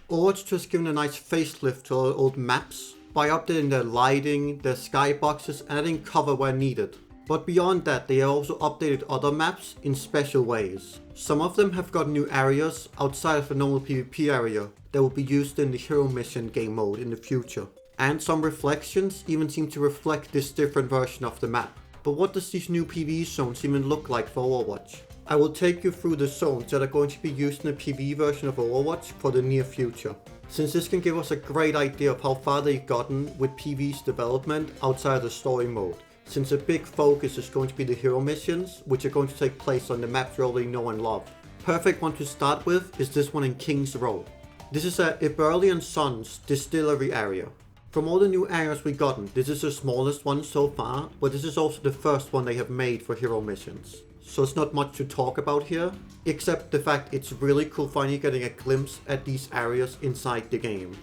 Overwatch just given a nice facelift to our old maps by updating their lighting, their skyboxes, and adding cover where needed. But beyond that, they have also updated other maps in special ways. Some of them have got new areas outside of the normal PvP area that will be used in the hero mission game mode in the future. And some reflections even seem to reflect this different version of the map. But what does these new PvE zones even look like for Overwatch? I will take you through the zones that are going to be used in the PvE version of Overwatch for the near future, since this can give us a great idea of how far they've gotten with PvE's development outside the story mode, since a big focus is going to be the hero missions, which are going to take place on the maps we already know and love. Perfect one to start with is this one in King's Row. This is a Pve Sons distillery area. From all the new areas we've gotten, this is the smallest one so far, but this is also the first one they have made for hero missions. So it's not much to talk about here, except the fact it's really cool finally getting a glimpse at these areas inside the game.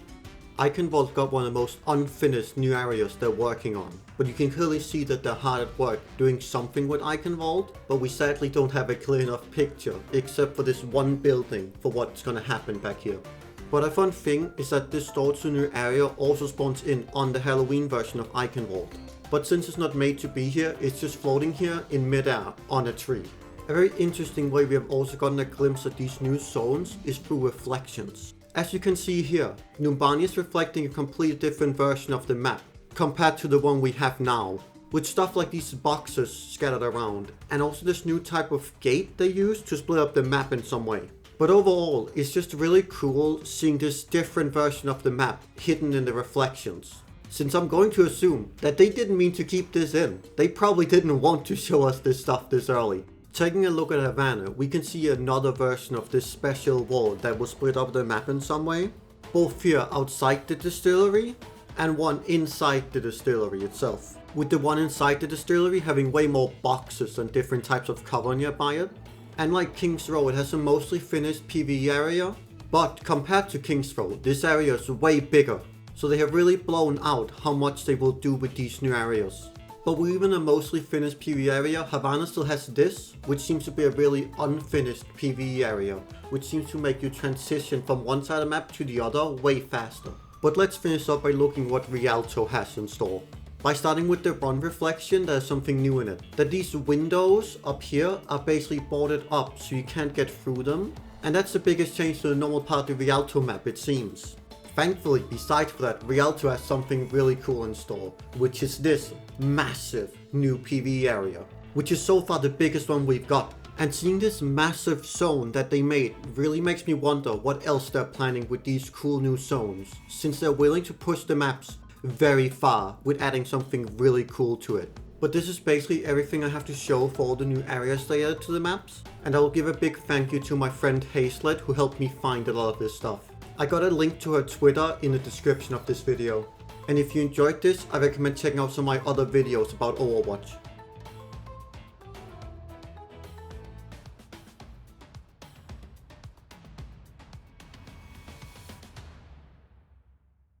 Eichenwald got one of the most unfinished new areas they're working on, but you can clearly see that they're hard at work doing something with Eichenwald, but we sadly don't have a clear enough picture, except for this one building for what's gonna happen back here. But a fun thing is that this Stortsu new area also spawns in on the Halloween version of Eichenwald. But since it's not made to be here, it's just floating here in midair on a tree. A very interesting way we have also gotten a glimpse at these new zones is through reflections. As you can see here, Numbani is reflecting a completely different version of the map compared to the one we have now, with stuff like these boxes scattered around, and also this new type of gate they use to split up the map in some way. But overall, it's just really cool seeing this different version of the map hidden in the reflections. Since I'm going to assume that they didn't mean to keep this in. They probably didn't want to show us this stuff this early. Taking a look at Havana, we can see another version of this special wall that will split up the map in some way. Both here outside the distillery and one inside the distillery itself. With the one inside the distillery having way more boxes and different types of cover nearby it. And like King's Row, it has a mostly finished Pve area. But compared to King's Row, this area is way bigger. So they have really blown out how much they will do with these new areas. But with even a mostly finished Pve area, Havana still has this, which seems to be a really unfinished Pve area, which seems to make you transition from one side of the map to the other way faster. But let's finish up by looking what Rialto has in store. By starting with the run reflection, there's something new in it. That these windows up here are basically boarded up so you can't get through them. And that's the biggest change to the normal part of the Rialto map, it seems. Thankfully, besides that, Rialto has something really cool in store, which is this massive new PvE area, which is so far the biggest one we've got. And seeing this massive zone that they made really makes me wonder what else they're planning with these cool new zones, since they're willing to push the maps very far with adding something really cool to it. But this is basically everything I have to show for all the new areas they added to the maps, and I will give a big thank you to my friend Hazelet who helped me find a lot of this stuff. I got a link to her Twitter in the description of this video. And if you enjoyed this, I recommend checking out some of my other videos about Overwatch.